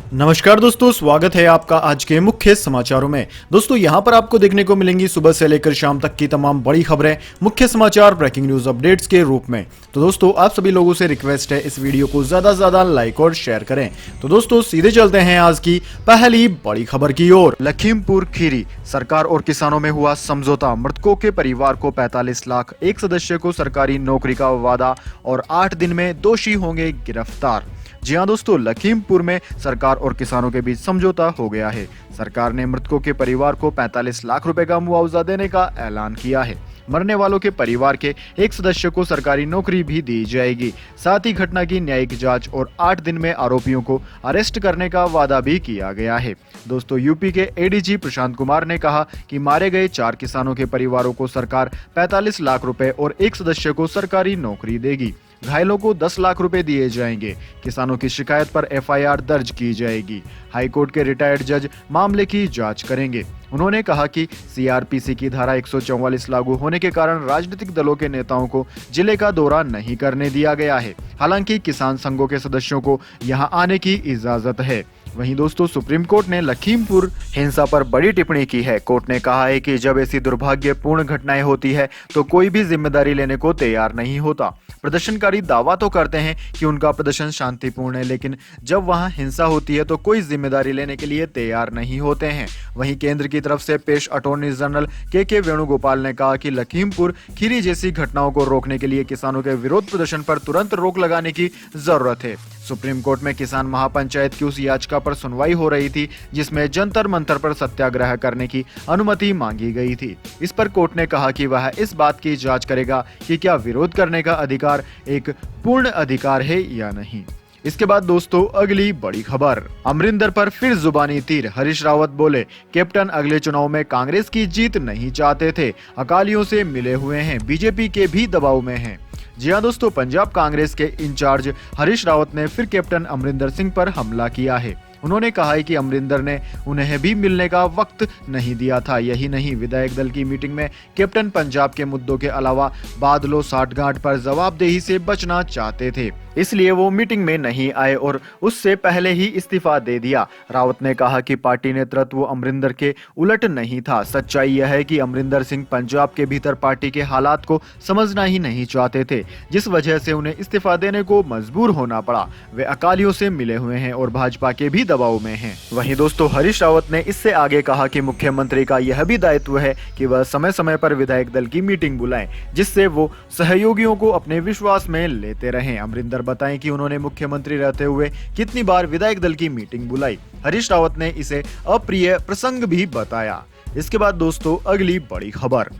नमस्कार दोस्तों, स्वागत है आपका आज के मुख्य समाचारों में। दोस्तों यहां पर आपको देखने को मिलेंगी सुबह से लेकर शाम तक की तमाम बड़ी खबरें, मुख्य समाचार, ब्रेकिंग न्यूज अपडेट्स के रूप में। तो दोस्तों आप सभी लोगों से रिक्वेस्ट है इस वीडियो को ज्यादा से ज्यादा लाइक और शेयर करें। तो दोस्तों सीधे चलते हैं आज की पहली बड़ी खबर की ओर। लखीमपुर खीरी, सरकार और किसानों में हुआ समझौता, मृतकों के परिवार को 45 लाख, एक सदस्य को सरकारी नौकरी का वादा और 8 दिन में दोषी होंगे गिरफ्तार। जी हां दोस्तों, लखीमपुर में सरकार और किसानों के बीच समझौता हो गया है। सरकार ने मृतकों के परिवार को 45 लाख रुपए का मुआवजा देने का ऐलान किया है। मरने वालों के परिवार के एक सदस्य को सरकारी नौकरी भी दी जाएगी। साथ ही घटना की न्यायिक जांच और 8 दिन में आरोपियों को अरेस्ट करने का वादा भी किया गया है। दोस्तों यूपी के एडीजी प्रशांत कुमार ने कहा कि मारे गए 4 किसानों के परिवारों को सरकार 45 लाख रुपए और एक सदस्य को सरकारी नौकरी देगी। घायलों को 10 लाख रुपए दिए जाएंगे। किसानों की शिकायत पर एफआईआर दर्ज की जाएगी। हाईकोर्ट के रिटायर्ड जज मामले की जांच करेंगे। उन्होंने कहा कि सीआरपीसी की धारा 144 लागू होने के कारण राजनीतिक दलों के नेताओं को जिले का दौरा नहीं करने दिया गया है। हालांकि किसान संघों के सदस्यों को यहां आने की इजाजत है। वहीं दोस्तों सुप्रीम कोर्ट ने लखीमपुर हिंसा पर बड़ी टिप्पणी की है। कोर्ट ने कहा है कि जब ऐसी दुर्भाग्यपूर्ण घटनाएं होती है तो कोई भी जिम्मेदारी लेने को तैयार नहीं होता। प्रदर्शनकारी दावा तो करते हैं कि उनका प्रदर्शन शांतिपूर्ण है, लेकिन जब वहां हिंसा होती है तो कोई जिम्मेदारी लेने के लिए तैयार नहीं होते हैं। वहीं केंद्र की तरफ से पेश अटॉर्नी जनरल के वेणुगोपाल ने कहा कि लखीमपुर खीरी जैसी घटनाओं को रोकने के लिए किसानों के विरोध प्रदर्शन पर तुरंत रोक लगाने की जरूरत है। सुप्रीम कोर्ट में किसान महापंचायत की उस याचिका पर सुनवाई हो रही थी जिसमें जंतर मंतर पर सत्याग्रह करने की अनुमति मांगी गई थी। इस पर कोर्ट ने कहा कि वह इस बात की जांच करेगा कि क्या विरोध करने का अधिकार एक पूर्ण अधिकार है या नहीं। इसके बाद दोस्तों अगली बड़ी खबर, अमरिंदर पर फिर जुबानी तीर। हरीश रावत बोले कैप्टन अगले चुनाव में कांग्रेस की जीत नहीं चाहते थे, अकालियों से मिले हुए हैं, बीजेपी के भी दबाव में हैं। जी हां दोस्तों, पंजाब कांग्रेस के इंचार्ज हरीश रावत ने फिर कैप्टन अमरिंदर सिंह पर हमला किया है। उन्होंने कहा है कि अमरिंदर ने उन्हें भी मिलने का वक्त नहीं दिया था। यही नहीं, विधायक दल की मीटिंग में कैप्टन पंजाब के मुद्दों के अलावा बादलों साठगांठ पर जवाबदेही से बचना चाहते थे, इसलिए वो मीटिंग में नहीं आए और उससे पहले ही इस्तीफा दे दिया। रावत ने कहा कि पार्टी नेतृत्व अमरिंदर के उलट नहीं था। सच्चाई यह है कि अमरिंदर सिंह पंजाब के भीतर पार्टी के हालात को समझना ही नहीं चाहते थे, जिस वजह से उन्हें इस्तीफा देने को मजबूर होना पड़ा। वे अकालियों से मिले हुए हैं और भाजपा के भी दबाव में हैं। वहीं दोस्तों हरीश रावत ने इससे आगे कहा कि मुख्यमंत्री का यह भी दायित्व है कि वह समय समय पर विधायक दल की मीटिंग बुलाएं, जिससे वो सहयोगियों को अपने विश्वास में लेते रहें। अमरिंदर बताएं कि उन्होंने मुख्यमंत्री रहते हुए कितनी बार विधायक दल की मीटिंग बुलाई। हरीश रावत ने इसे अप्रिय प्रसंग भी बताया। इसके बाद दोस्तों अगली बड़ी खबर,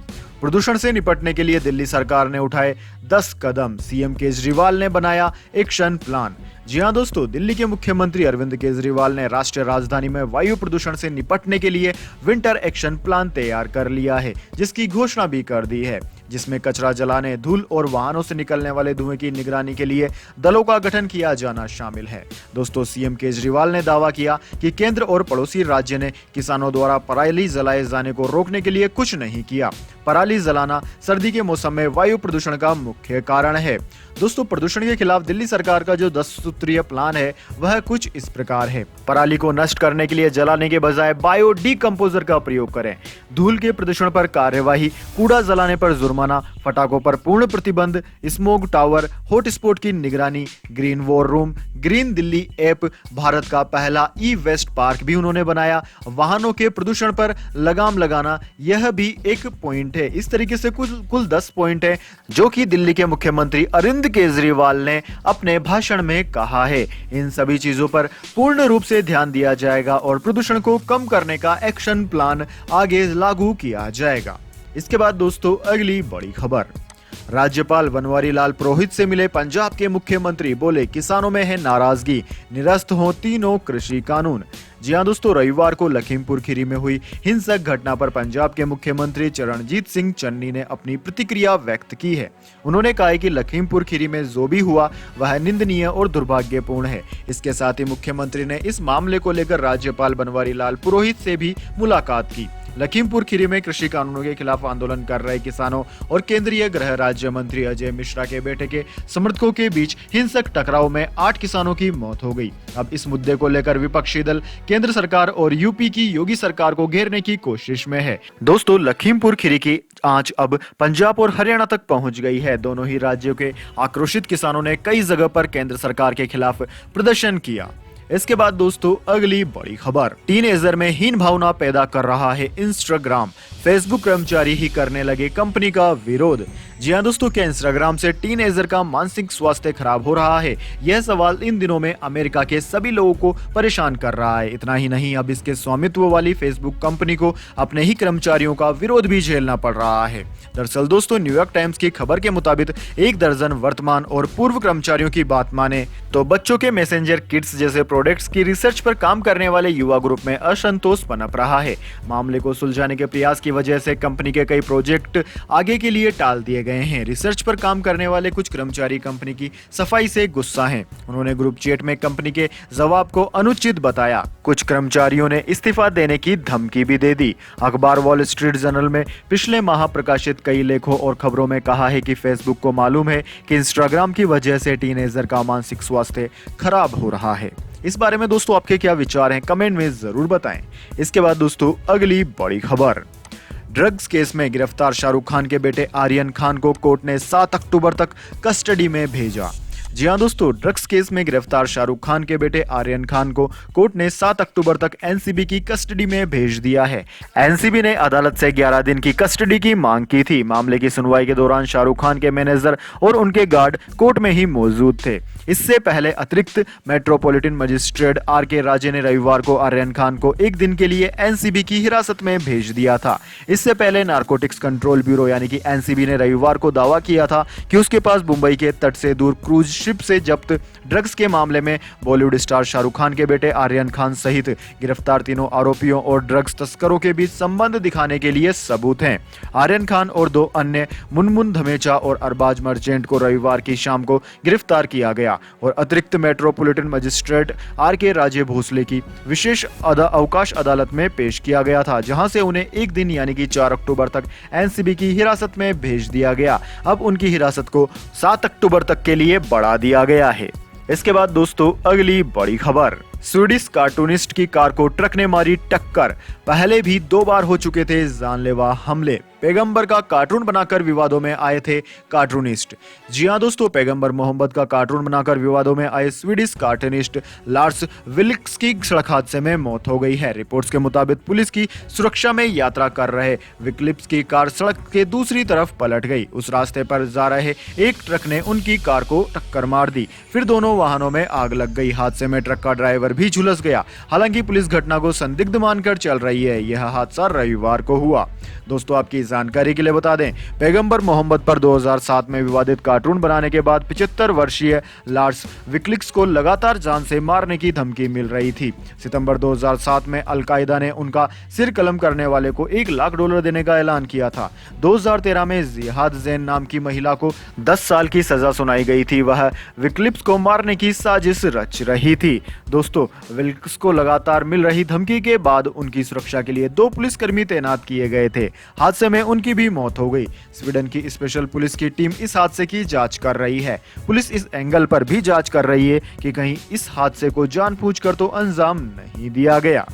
प्रदूषण से निपटने के लिए दिल्ली सरकार ने उठाए 10 कदम, सीएम केजरीवाल ने बनाया एक्शन प्लान। जी हां दोस्तों, दिल्ली के मुख्यमंत्री अरविंद केजरीवाल ने राष्ट्रीय राजधानी में वायु प्रदूषण से निपटने के लिए विंटर एक्शन प्लान तैयार कर लिया है, जिसकी घोषणा भी कर दी है, जिसमें कचरा जलाने, धूल और वाहनों से निकलने वाले धुएं की निगरानी के लिए दलों का गठन किया जाना शामिल है। दोस्तों सीएम केजरीवाल ने दावा किया कि केंद्र और पड़ोसी राज्य ने किसानों द्वारा पराली जलाए जाने को रोकने के लिए कुछ नहीं किया। पराली जलाना सर्दी के मौसम में वायु प्रदूषण का मुख्य कारण है। दोस्तों प्रदूषण के खिलाफ दिल्ली सरकार का जो 10 सूत्रीय प्लान है वह कुछ इस प्रकार है। पराली को नष्ट करने के लिए जलाने के बजाय बायो डिकम्पोजर का प्रयोग करें। धूल के प्रदूषण पर कार्यवाही, कूड़ा जलाने पर जुर्माना, पटाखों पर पूर्ण प्रतिबंध, स्मोक टावर, हॉटस्पॉट की निगरानी, green war room, green Delhi app, Bharat का पहला ई वेस्ट पार्क भी उन्होंने बनाया। वाहनों के प्रदूषण पर लगाम लगाना, यह भी एक पॉइंट है। इस तरीके से कुल 10 पॉइंट है जो कि दिल्ली के मुख्यमंत्री अरविंद केजरीवाल ने अपने भाषण में कहा है। इन सभी चीजों पर पूर्ण रूप से ध्यान दिया जाएगा और प्रदूषण को कम करने का एक्शन प्लान आगे लागू किया जाएगा। इसके बाद दोस्तों अगली बड़ी खबर, राज्यपाल बनवारी लाल पुरोहित से मिले पंजाब के मुख्यमंत्री, बोले किसानों में है नाराजगी, निरस्त हो तीनों कृषि कानून। जी हां दोस्तों, रविवार को लखीमपुर खीरी में हुई हिंसक घटना पर पंजाब के मुख्यमंत्री चरणजीत सिंह चन्नी ने अपनी प्रतिक्रिया व्यक्त की है। उन्होंने कहा है कि लखीमपुर खीरी में जो भी हुआ वह निंदनीय और दुर्भाग्यपूर्ण है। इसके साथ ही मुख्यमंत्री ने इस मामले को लेकर राज्यपाल बनवारी लाल पुरोहित से भी मुलाकात की। लखीमपुर खीरी में कृषि कानूनों के खिलाफ आंदोलन कर रहे किसानों और केंद्रीय गृह राज्य मंत्री अजय मिश्रा के बेटे के समर्थकों के बीच हिंसक टकराव में 8 किसानों की मौत हो गई। अब इस मुद्दे को लेकर विपक्षी दल केंद्र सरकार और यूपी की योगी सरकार को घेरने की कोशिश में है। दोस्तों, लखीमपुर खीरी की आंच अब पंजाब और हरियाणा तक पहुंच गई है। दोनों ही राज्यों के आक्रोशित किसानों ने कई जगह पर केंद्र सरकार के खिलाफ प्रदर्शन किया। इसके बाद दोस्तों, अगली बड़ी खबर, टीनएजर में हीन भावना पैदा कर रहा है इंस्टाग्राम, फेसबुक कर्मचारी ही करने लगे कंपनी का विरोध। जी हां दोस्तों, क्या इंस्टाग्राम से टीनएजर का मानसिक स्वास्थ्य खराब हो रहा है? यह सवाल इन दिनों में अमेरिका के सभी लोगों को परेशान कर रहा है। इतना ही नहीं, अब इसके स्वामित्व वाली फेसबुक कंपनी को अपने ही कर्मचारियों का विरोध भी झेलना पड़ रहा है। दरअसल दोस्तों, न्यूयॉर्क टाइम्स की खबर के मुताबिक 1 दर्जन वर्तमान और पूर्व कर्मचारियों की बात माने तो बच्चों के मैसेंजर किट्स जैसे प्रोडक्ट्स की रिसर्च पर काम करने वाले युवा ग्रुप में असंतोष पनप रहा है। मामले को सुलझाने के प्रयास की वजह से कंपनी के कई प्रोजेक्ट आगे के लिए टाल दिए गए हैं। रिसर्च पर काम करने वाले कुछ कर्मचारी कंपनी की सफाई से गुस्सा हैं। उन्होंने ग्रुप चैट में कंपनी के जवाब को अनुचित बताया। कुछ कर्मचारियों ने इस्तीफा देने की धमकी भी दे दी। अखबार वॉल स्ट्रीट जर्नल में पिछले माह प्रकाशित कई लेखों और खबरों में कहा है कि फेसबुक को मालूम है कि इंस्टाग्राम की वजह से टीनेजर का मानसिक स्वास्थ्य खराब हो रहा है। इस बारे में दोस्तों आपके क्या विचार हैं? कमेंट में जरूर बताएं। इसके बाद दोस्तों, अगली बड़ी खबर, ड्रग्स केस में गिरफ्तार शाहरुख खान के बेटे आर्यन खान को कोर्ट ने 7 अक्टूबर तक कस्टडी में भेजा। जी हां दोस्तों, ड्रग्स केस में गिरफ्तार शाहरुख खान के बेटे आर्यन खान को कोर्ट ने 7 अक्टूबर तक एनसीबी की कस्टडी में भेज दिया है। एनसीबी ने अदालत से 11 दिन की कस्टडी की मांग की थी। मामले की सुनवाई के दौरान शाहरुख खान के मैनेजर और उनके गार्ड कोर्ट में ही मौजूद थे। इससे पहले अतिरिक्त मेट्रोपॉलिटन मजिस्ट्रेट आर.के. राजे ने रविवार को आर्यन खान को 1 दिन के लिए एनसीबी की हिरासत में भेज दिया था। इससे पहले नारकोटिक्स कंट्रोल ब्यूरो यानी कि एनसीबी ने रविवार को दावा किया था कि उसके पास मुंबई के तट से दूर क्रूज शिप से जब्त ड्रग्स के मामले में बॉलीवुड स्टार शाहरुख खान के बेटे आर्यन खान सहित गिरफ्तार तीनों आरोपियों और ड्रग्स तस्करों के बीच संबंध दिखाने के लिए सबूत हैं। आर्यन खान और 2 अन्य मुनमुन धमेचा और अरबाज मर्चेंट को रविवार की शाम को गिरफ्तार किया गया और अतिरिक्त metropolitan magistrate R K. Raje Bhosale की विशेष अवकाश अदालत में पेश किया गया था, जहां से उन्हें 1 दिन यानी कि 4 अक्टूबर तक एनसीबी की हिरासत में भेज दिया गया। अब उनकी हिरासत को 7 अक्टूबर तक के लिए बढ़ा दिया गया है। इसके बाद दोस्तों, अगली बड़ी खबर, स्वीडिश कार्टूनिस्ट की कार को ट्रक ने मारी टक्कर। पहले भी 2 बार हो चुके थे जानलेवा हमले। पैगंबर का कार्टून बनाकर विवादों में आए थे कार्टूनिस्ट। जी हां दोस्तों, पैगंबर मोहम्मद का कार्टून बनाकर विवादों में आए स्वीडिश कार्टूनिस्ट लार्स विल्क्स की सड़क हादसे में मौत हो गई है। रिपोर्ट्स के मुताबिक पुलिस की सुरक्षा में यात्रा कर रहे विक्लिप्स की कार सड़क के दूसरी तरफ पलट गई। उस रास्ते पर जा रहे एक ट्रक ने उनकी कार को टक्कर मार दी। फिर दोनों वाहनों में आग लग गई। हादसे में ट्रक का ड्राइवर भी झुलस गया। हालांकि पुलिस घटना को संदिग्ध मानकर चल रही है। यह हादसा रविवार को हुआ। दोस्तों, आपकी जानकारी के लिए बता दें, पैगंबर मोहम्मद पर 2007 में विवादित कार्टून बनाने के बाद 75 वर्षीय लार्स विक्लिक्स को लगातार जान से मारने की धमकी मिल रही थी। सितंबर 2007 में अलकायदा ने उनका सिर कलम करने वाले को $1 लाख देने का ऐलान किया था। 2013 में जिहाद जैन नाम की महिला को 10 साल की सजा सुनाई गई थी। वह विक्लिप्स को मारने की साजिश रच रही थी। दोस्तों, विल्क्स को लगातार मिल रही धमकी के बाद उनकी सुरक्षा के लिए 2 पुलिसकर्मी तैनात किए गए थे। हादसे में उनकी भी मौत हो गई। स्वीडन की स्पेशल पुलिस की टीम इस हादसे की जांच कर रही है। पुलिस इस एंगल पर भी जांच कर रही है कि कहीं इस हादसे को जानबूझकर तो अंजाम नहीं दिया गया।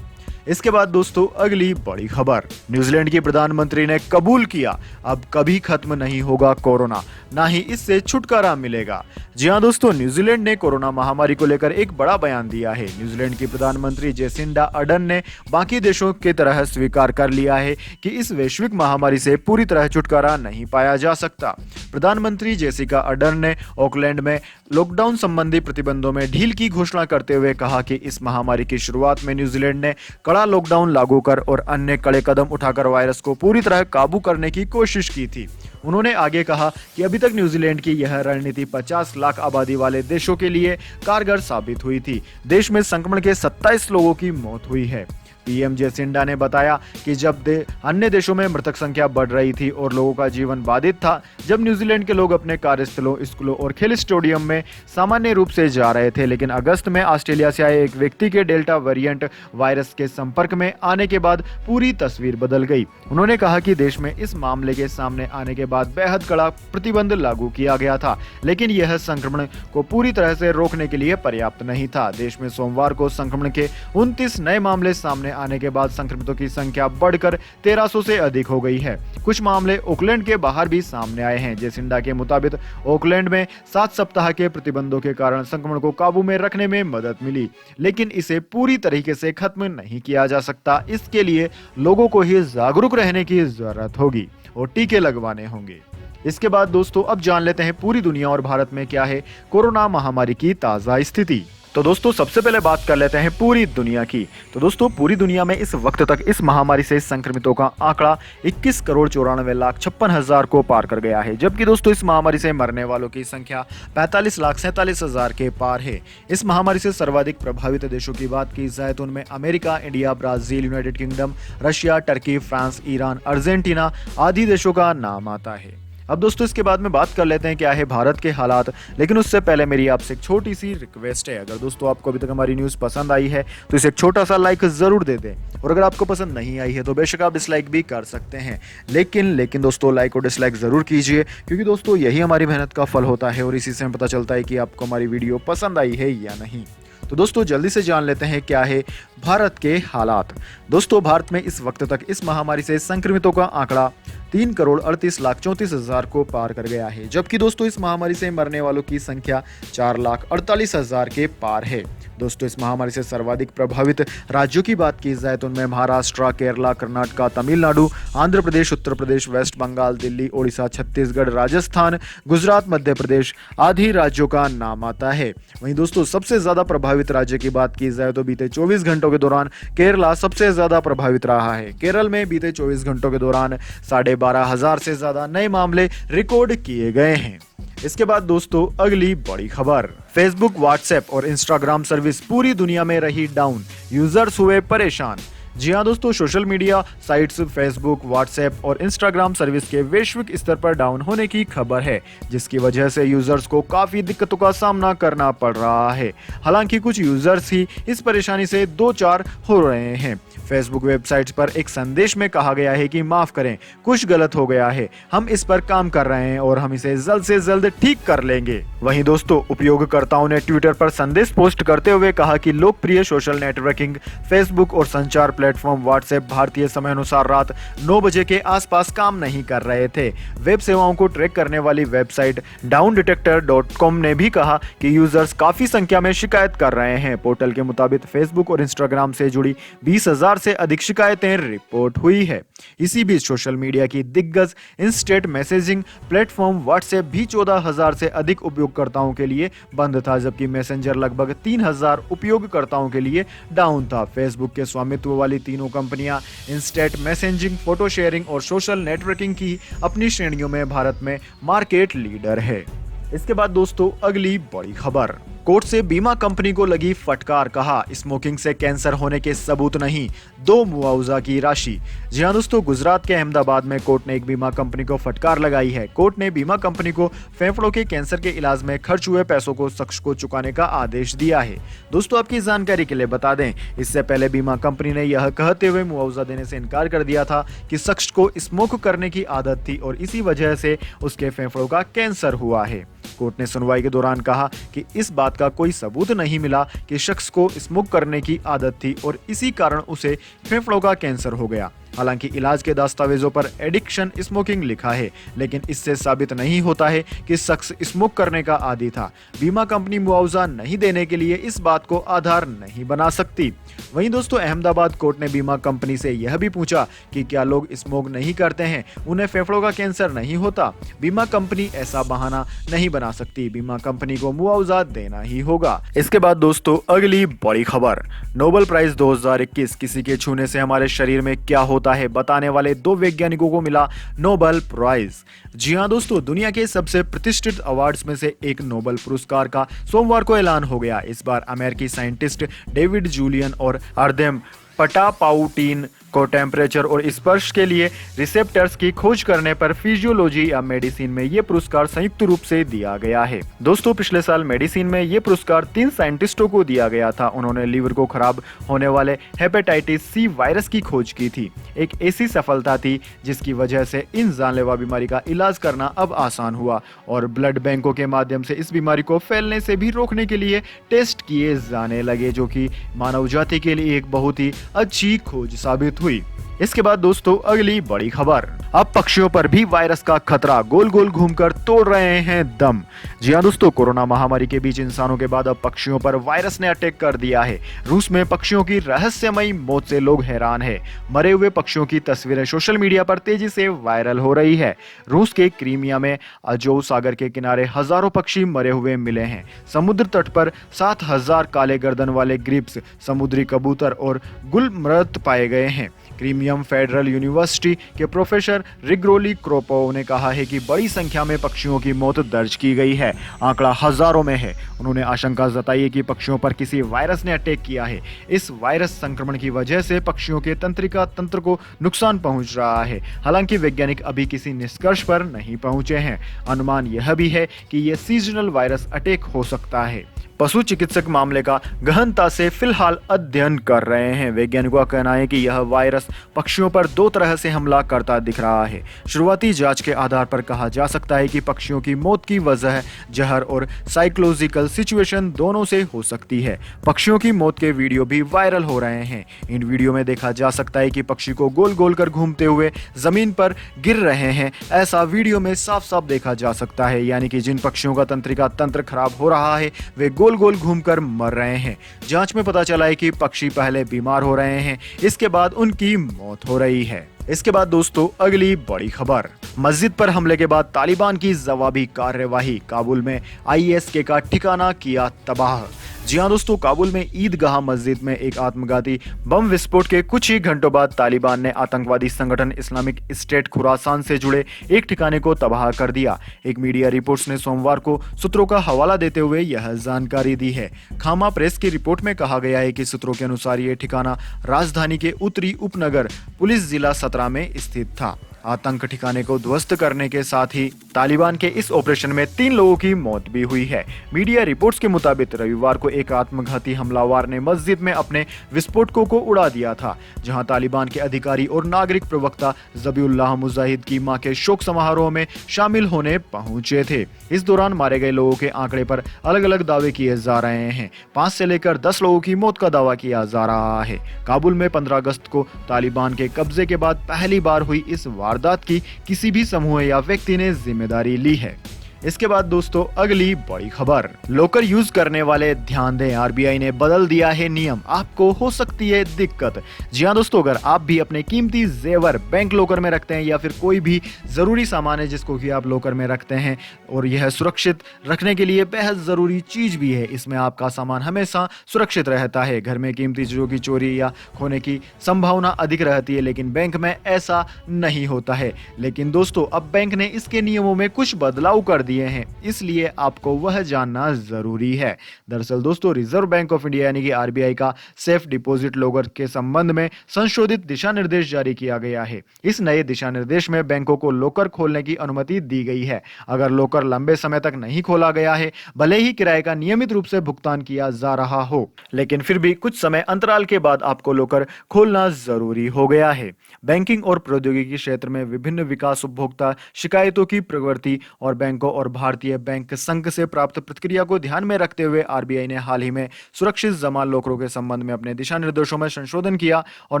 इसके बाद दोस्तों, अगली बड़ी खबर, न्यूजीलैंड की प्रधानमंत्री ने कबूल किया, अब कभी खत्म नहीं होगा कोरोना, ना ही इससे छुटकारा मिलेगा। जी हां दोस्तों, न्यूजीलैंड ने कोरोना महामारी को लेकर एक बड़ा बयान दिया है। न्यूजीलैंड की प्रधानमंत्री जेसिंडा अर्डर्न ने बाकी देशों की तरह स्वीकार कर लिया है कि इस वैश्विक महामारी से पूरी तरह छुटकारा नहीं पाया जा सकता। प्रधानमंत्री जेसिका अर्डर्न ने ऑकलैंड में लॉकडाउन संबंधी प्रतिबंधों में ढील की घोषणा करते हुए कहा कि इस महामारी की शुरुआत में न्यूजीलैंड ने कड़ा लॉकडाउन लागू कर और अन्य कड़े कदम उठाकर वायरस को पूरी तरह काबू करने की कोशिश की थी। उन्होंने आगे कहा कि अभी तक न्यूजीलैंड की यह रणनीति 50 लाख आबादी वाले देशों के लिए कारगर साबित हुई थी। देश में संक्रमण के 27 लोगों की मौत हुई है। पीएम जेसिंडा ने बताया कि जब अन्य देशों में मृतक संख्या बढ़ रही थी और लोगों का जीवन बाधित था, जब न्यूजीलैंड के लोग अपने कार्यस्थलों, स्कूलों और खेल स्टेडियम में सामान्य रूप से जा रहे थे, लेकिन अगस्त में ऑस्ट्रेलिया से आए एक व्यक्ति के डेल्टा वेरिएंट वायरस के संपर्क में आने के बाद पूरी तस्वीर बदल गई। उन्होंने कहा कि देश में इस मामले के सामने आने के बाद बेहद कड़ा प्रतिबंध लागू किया गया था, लेकिन यह संक्रमण को पूरी तरह से रोकने के लिए पर्याप्त नहीं था। देश में सोमवार को संक्रमण के 29 नए मामले सामने आने के बाद संक्रमितों की संख्या बढ़कर 1300 से अधिक हो गई है। कुछ मामले ऑकलैंड के बाहर भी सामने आए हैं। जेसिंडा के मुताबिक ऑकलैंड में 7 सप्ताह के प्रतिबंधों के कारण संक्रमण को काबू में रखने में मदद मिली, लेकिन इसे पूरी तरीके से खत्म नहीं किया जा सकता। इसके लिए लोगों को ही जागरूक रहने की जरूरत होगी और टीके लगवाने होंगे। इसके बाद दोस्तों अब जान लेते हैं पूरी दुनिया और भारत में क्या है कोरोना महामारी की ताजा स्थिति। तो दोस्तों सबसे पहले बात कर लेते हैं पूरी दुनिया की। तो दोस्तों पूरी दुनिया में इस वक्त तक इस महामारी से संक्रमितों का आंकड़ा 21,94,56,000 को पार कर गया है, जबकि दोस्तों इस महामारी से मरने वालों की संख्या 45,47,000 के पार है। इस महामारी से सर्वाधिक प्रभावित देशों की बात की जाए तो उनमें America, India, Brazil, United kingdom, Russia, Turkey, France, Iran, Argentina आदि देशों का नाम आता है। अब दोस्तों इसके बाद में बात कर लेते हैं क्या है भारत के हालात, लेकिन उससे पहले मेरी आपसे एक छोटी सी रिक्वेस्ट है। अगर दोस्तों आपको अभी तक हमारी न्यूज़ पसंद आई है तो इसे एक छोटा सा लाइक जरूर दे दें, और अगर आपको पसंद नहीं आई है तो बेशक आप डिसलाइक भी कर सकते हैं, लेकिन दोस्तों लाइक और डिसलाइक जरूर कीजिए, क्योंकि दोस्तों यही हमारी मेहनत का फल होता है और इसी से हमें पता चलता है कि आपको हमारी वीडियो पसंद आई है या नहीं। तो दोस्तों जल्दी से जान लेते हैं क्या है भारत के हालात। दोस्तों भारत में इस वक्त तक इस महामारी से संक्रमितों का आंकड़ा 3,38,34,000 को पार कर गया है, जबकि दोस्तों इस महामारी से मरने वालों की संख्या 4,48,000 के पार है। दोस्तों इस महामारी से सर्वाधिक प्रभावित राज्यों की बात की जाए तो उनमें महाराष्ट्र, केरला, कर्नाटक, तमिलनाडु, आंध्र प्रदेश, उत्तर प्रदेश, वेस्ट बंगाल, दिल्ली, ओडिशा, छत्तीसगढ़, राजस्थान, गुजरात, मध्य प्रदेश आदि राज्यों का नाम आता है। वहीं दोस्तों सबसे ज्यादा प्रभावित राज्य की बात की जाए तो बीते 24 घंटों के दौरान केरला सबसे ज्यादा प्रभावित रहा है। केरल में बीते 24 घंटों के दौरान 12,500 से ज्यादा नए मामले रिकॉर्ड किए गए हैं। इसके बाद दोस्तों अगली बड़ी खबर, फेसबुक, व्हाट्सएप और इंस्टाग्राम सर्विस पूरी दुनिया में रही डाउन, यूजर्स हुए परेशान। जी हाँ दोस्तों, social media sites Facebook, WhatsApp और इंस्टाग्राम सर्विस के वैश्विक स्तर पर डाउन होने की खबर है, जिसकी वजह से यूजर्स को काफी दिक्कतों का सामना करना पड़ रहा है। हालांकि कुछ यूजर्स ही इस परेशानी से दो चार हो रहे हैं। फेसबुक वेबसाइट्स पर एक संदेश में कहा गया है कि माफ करें, कुछ गलत हो गया है, हम इस पर काम कर रहे हैं और हम इसे जल्द से जल्द ठीक कर लेंगे। वहीं दोस्तों उपयोगकर्ताओं ने ट्विटर पर संदेश पोस्ट करते हुए कहा कि लोकप्रिय सोशल नेटवर्किंग फेसबुक और संचार प्लेटफॉर्म व्हाट्सएप भारतीय समय अनुसार रात 9 बजे के आसपास काम नहीं कर रहे थे। वेब सेवाओं को ट्रैक करने वाली वेबसाइट downdetector.com ने भी कहा कि यूजर्स काफी संख्या में शिकायत कर रहे हैं। पोर्टल के मुताबिक फेसबुक और इंस्टाग्राम से जुड़ी 20,000 से अधिक शिकायतें रिपोर्ट हुई है। इसी बीच सोशल मीडिया की दिग्गज इंस्टेंट मैसेजिंग प्लेटफॉर्म व्हाट्सएप भी 14,000 से अधिक उपयोगकर्ताओं के लिए बंद था, जबकि मैसेंजर लगभग 3,000 उपयोगकर्ताओं के लिए डाउन था। फेसबुक के स्वामित्व वाली तीनों कंपनियां इंस्टेंट मैसेजिंग, फोटो शेयरिंग और सोशल नेटवर्किंग की अपनी श्रेणियों में भारत में मार्केट लीडर है। इसके बाद दोस्तों अगली बड़ी खबर, कोर्ट से बीमा कंपनी को लगी फटकार, कहा स्मोकिंग से कैंसर होने के सबूत नहीं, दो मुआवजा की राशि। जी हां दोस्तों, गुजरात के अहमदाबाद में कोर्ट ने एक बीमा कंपनी को फटकार लगाई है। कोर्ट ने बीमा कंपनी को फेफड़ों के कैंसर के इलाज में खर्च हुए पैसों को शख्स को चुकाने का आदेश दिया है। दोस्तों आपकी जानकारी के लिए बता दें, इससे पहले बीमा कंपनी ने यह कहते हुए मुआवजा देने से इनकार कर दिया था कि शख्स को स्मोक करने की आदत थी और इसी वजह से उसके फेफड़ों का कैंसर हुआ है। कोर्ट ने सुनवाई के दौरान कहा कि इस बात का कोई सबूत नहीं मिला कि शख्स को स्मोक करने की आदत थी और इसी कारण उसे फेफड़ों का कैंसर हो गया। हालांकि इलाज के दस्तावेजों पर एडिक्शन स्मोकिंग लिखा है, लेकिन इससे साबित नहीं होता है कि शख्स स्मोक करने का आदी था। बीमा कंपनी मुआवजा नहीं देने के लिए इस बात को आधार नहीं बना सकती। वहीं दोस्तों अहमदाबाद कोर्ट ने बीमा कंपनी से यह भी पूछा कि क्या लोग स्मोक नहीं करते हैं उन्हें फेफड़ों का कैंसर नहीं होता। बीमा कंपनी ऐसा बहाना नहीं बना सकती, बीमा कंपनी को मुआवजा देना ही होगा। इसके बाद दोस्तों अगली बड़ी खबर, नोबेल प्राइज 2021, किसी के छूने से हमारे शरीर में क्या होता है बताने वाले दो वैज्ञानिकों को मिला नोबेल प्राइज। जी हां दोस्तों, दुनिया के सबसे प्रतिष्ठित अवार्ड्स में से एक नोबेल पुरस्कार का सोमवार को ऐलान हो गया। इस बार अमेरिकी साइंटिस्ट डेविड जूलियन और अर्देम पटापाउटीन को टेम्परेचर और स्पर्श के लिए रिसेप्टर्स की खोज करने पर फिजियोलॉजी या मेडिसिन में ये पुरस्कार संयुक्त रूप से दिया गया है। दोस्तों, पिछले साल मेडिसिन में ये पुरस्कार 3 साइंटिस्टों को दिया गया था। उन्होंने लीवर को खराब होने वाले हेपेटाइटिस सी वायरस की खोज की थी। एक ऐसी सफलता थी जिसकी वजह से इन जानलेवा बीमारी का इलाज करना अब आसान हुआ और ब्लड बैंकों के माध्यम से इस बीमारी को फैलने से भी रोकने के लिए टेस्ट किए जाने लगे, जो कि मानव जाति के लिए एक बहुत ही अच्छी खोज साबित हुई। इसके बाद दोस्तों, अगली बड़ी खबर, अब पक्षियों पर भी वायरस का खतरा, गोल गोल घूमकर तोड़ रहे हैं दम। जी हां दोस्तों, कोरोना महामारी के बीच इंसानों के बाद अब पक्षियों पर वायरस ने अटैक कर दिया है। रूस में पक्षियों की रहस्यमयी मौत से लोग हैरान हैं। मरे हुए पक्षियों की तस्वीरें सोशल मीडिया पर तेजी से वायरल हो रही है। रूस के क्रीमिया में अजोव सागर के किनारे हजारों पक्षी मरे हुए मिले हैं। समुद्र तट पर 7000 काले गर्दन वाले ग्रिप्स, समुद्री कबूतर और गुलमर्द पाए गए हैं। क्रीमियम फेडरल यूनिवर्सिटी के प्रोफेसर रिग्रोली क्रोपोव ने कहा है कि बड़ी संख्या में पक्षियों की मौत दर्ज की गई है। आंकड़ा हजारों में है। उन्होंने आशंका जताई है कि पक्षियों पर किसी वायरस ने अटैक किया है। इस वायरस संक्रमण की वजह से पक्षियों के तंत्रिका तंत्र को नुकसान पहुंच रहा है। हालांकि वैज्ञानिक अभी किसी निष्कर्ष पर नहीं पहुंचे हैं। अनुमान यह भी है कि यह सीजनल वायरस अटैक हो सकता है। पशु चिकित्सक मामले का गहनता से फिलहाल अध्ययन कर रहे हैं। वैज्ञानिकों का कहना है कि यह वायरस पक्षियों पर 2 तरह से हमला करता दिख रहा है। शुरुआती जांच के आधार पर कहा जा सकता है कि पक्षियों की मौत की वजह जहर और साइकोलॉजिकल सिचुएशन दोनों से हो सकती है। पक्षियों की मौत के वीडियो भी वायरल हो रहे हैं। इन वीडियो में देखा जा सकता है कि पक्षी को गोल गोल कर घूमते हुए जमीन पर गिर रहे हैं। ऐसा वीडियो में साफ साफ देखा जा सकता है, यानी कि जिन पक्षियों का तंत्रिका तंत्र खराब हो रहा है वे गोल गोल घूमकर मर रहे हैं। जांच में पता चला है कि पक्षी पहले बीमार हो रहे हैं, इसके बाद उनकी मौत हो रही है। इसके बाद दोस्तों, अगली बड़ी खबर, मस्जिद पर हमले के बाद तालिबान की जवाबी कार्यवाही, काबुल में आईएसके का ठिकाना किया तबाह। जी हां दोस्तों, काबुल में ईदगाह मस्जिद में एक आत्मघाती बम विस्फोट के कुछ ही घंटों बाद तालिबान ने आतंकवादी संगठन इस्लामिक स्टेट खुरासान से जुड़े एक ठिकाने को तबाह कर दिया। एक मीडिया रिपोर्ट्स ने सोमवार को सूत्रों का हवाला देते हुए यह जानकारी दी है। खामा प्रेस की रिपोर्ट में कहा गया है कि सूत्रों के अनुसार यह ठिकाना राजधानी के उत्तरी उपनगर पुलिस जिला 17 में स्थित था। आतंक ठिकाने को ध्वस्त करने के साथ ही तालिबान के इस ऑपरेशन में 3 लोगों की मौत भी हुई है। मीडिया रिपोर्ट्स के मुताबिक रविवार को एक आत्मघाती हमलावर ने मस्जिद में अपने विस्फोटकों को उड़ा दिया था, जहां तालिबान के अधिकारी और नागरिक प्रवक्ता ज़बीउल्लाह मुजाहिद की मां के शोक समारोह में शामिल होने पहुंचे थे। इस दौरान मारे गए लोगों के आंकड़े पर अलग अलग दावे किए जा रहे हैं। 5 से लेकर 10 लोगों की मौत का दावा किया जा रहा है। काबुल में 15 अगस्त को तालिबान के कब्जे के बाद पहली बार हुई इस वारदात की किसी भी समूह या व्यक्ति ने जिम्मेदारी ली है। इसके बाद दोस्तों, अगली बड़ी खबर, लॉकर यूज करने वाले ध्यान दें, आरबीआई ने बदल दिया है नियम, आपको हो सकती है दिक्कत। जी हां दोस्तों, अगर आप भी अपने कीमती जेवर बैंक लॉकर में रखते हैं या फिर कोई भी जरूरी सामान है जिसको कि आप लॉकर में रखते हैं और यह सुरक्षित रखने के लिए बेहद जरूरी चीज भी है, इसमें आपका सामान हमेशा सुरक्षित रहता है। घर में कीमती चीजों की चोरी या खोने की संभावना अधिक रहती है, लेकिन बैंक में ऐसा नहीं होता है। लेकिन दोस्तों, अब बैंक ने इसके नियमों में कुछ बदलाव कर दिए हैं, इसलिए आपको वह जानना जरूरी है। दरअसल दोस्तों, रिजर्व बैंक ऑफ इंडिया यानी कि आरबीआई का सेफ डिपॉजिट लॉकर के संबंध में संशोधित दिशा निर्देश जारी किया गया है। इस नए दिशा निर्देश में बैंकों को लॉकर खोलने की अनुमति दी गई है। अगर लॉकर लंबे समय तक नहीं खोला गया है, भले ही किराए का नियमित रूप से भुगतान किया जा रहा हो, लेकिन फिर भी कुछ समय अंतराल के बाद आपको लॉकर खोलना जरूरी हो गया है। बैंकिंग और प्रौद्योगिकी क्षेत्र में विभिन्न विकास, उपभोक्ता शिकायतों की प्रवृत्ति और बैंकों और भारतीय बैंक संघ से प्राप्त प्रतिक्रिया को ध्यान में रखते हुए आरबीआई ने हाल ही में सुरक्षित जमा लॉकरों के संबंध में अपने दिशा निर्देशों में संशोधन किया और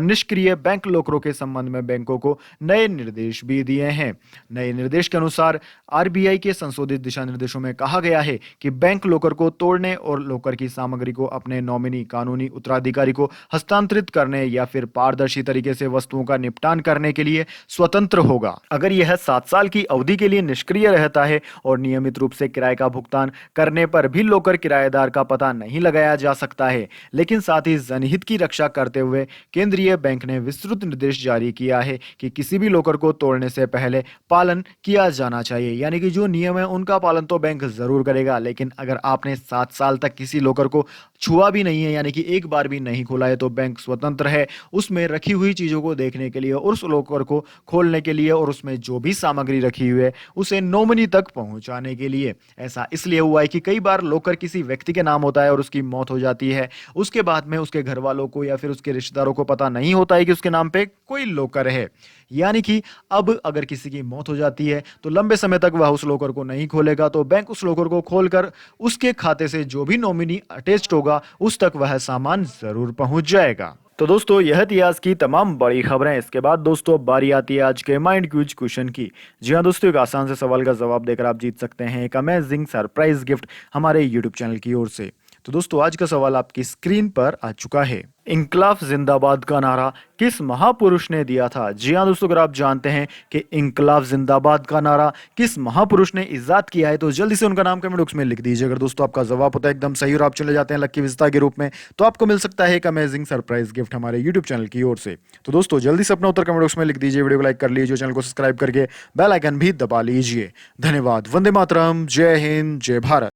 निष्क्रिय बैंक लॉकरों के संबंध में बैंकों को नए निर्देश भी दिए हैं। नए निर्देश के अनुसार आरबीआई के संशोधित दिशा निर्देशों में कहा गया है कि बैंक लॉकर को तोड़ने और लॉकर की सामग्री को अपने नॉमिनी, कानूनी उत्तराधिकारी को हस्तांतरित करने या फिर पारदर्शी तरीके से वस्तुओं का निपटान करने के लिए स्वतंत्र होगा। अगर यह 7 साल की अवधि के लिए निष्क्रिय रहता है और नियमित रूप से किराए का भुगतान करने पर भी लॉकर किराएदार का पता नहीं लगाया जा सकता है। लेकिन साथ ही जनहित की रक्षा करते हुए केंद्रीय बैंक ने विस्तृत निर्देश जारी किया है कि किसी भी लॉकर को तोड़ने से पहले पालन किया जाना चाहिए। यानी कि जो नियम है उनका पालन तो बैंक जरूर करेगा, लेकिन अगर आपने 7 साल तक किसी लॉकर को छुआ भी नहीं है, यानी कि एक बार भी नहीं खोला है, तो बैंक स्वतंत्र है उसमें रखी हुई चीजों को देखने के लिए और उस लॉकर को खोलने के लिए और उसमें जो भी सामग्री रखी हुई है उसे नॉमिनी तक पहुंचाने के लिए। ऐसा इसलिए हुआ है कि कई बार लॉकर किसी व्यक्ति के नाम होता है और उसकी मौत हो जाती है, उसके बाद में उसके घर वालों को या फिर उसके रिश्तेदारों को पता नहीं होता है कि उसके नाम पे कोई लॉकर है। यानी कि अब अगर किसी की मौत हो जाती है तो लंबे समय तक वह उस लॉकर को नहीं खोलेगा, तो बैंक उस लॉकर को खोलकर उसके खाते से जो भी नॉमिनी अटैच्ड होगा उस तक वह सामान जरूर पहुंच जाएगा। तो दोस्तों यह थी आज की तमाम बड़ी खबरें। इसके बाद दोस्तों बारी आती है आज के माइंड क्यूज क्वेश्चन की। जी हाँ दोस्तों, एक आसान से सवाल का जवाब देकर आप जीत सकते हैं एक अमेजिंग सरप्राइज गिफ्ट हमारे यूट्यूब चैनल की ओर से। तो दोस्तों आज का सवाल आपकी स्क्रीन पर आ चुका है। इंकलाब जिंदाबाद का नारा किस महापुरुष ने दिया था? जी हाँ दोस्तों, अगर आप जानते हैं कि इंकलाब जिंदाबाद का नारा किस महापुरुष ने इजाद किया है तो जल्दी से उनका नाम कमेंट बॉक्स में लिख दीजिए। अगर दोस्तों आपका जवाब होता है एकदम सही और आप चले जाते हैं लक्की विजेता के रूप में, तो आपको मिल सकता है एक अमेजिंग सरप्राइज गिफ्ट हमारे यूट्यूब चैनल की ओर से। तो दोस्तों जल्दी से अपना उत्तर कमेंट बॉक्स में लिख दीजिए, वीडियो को लाइक कर लीजिए, चैनल को सब्सक्राइब करके बेल आइकन भी दबा लीजिए। धन्यवाद। वंदे मातरम। जय हिंद, जय भारत।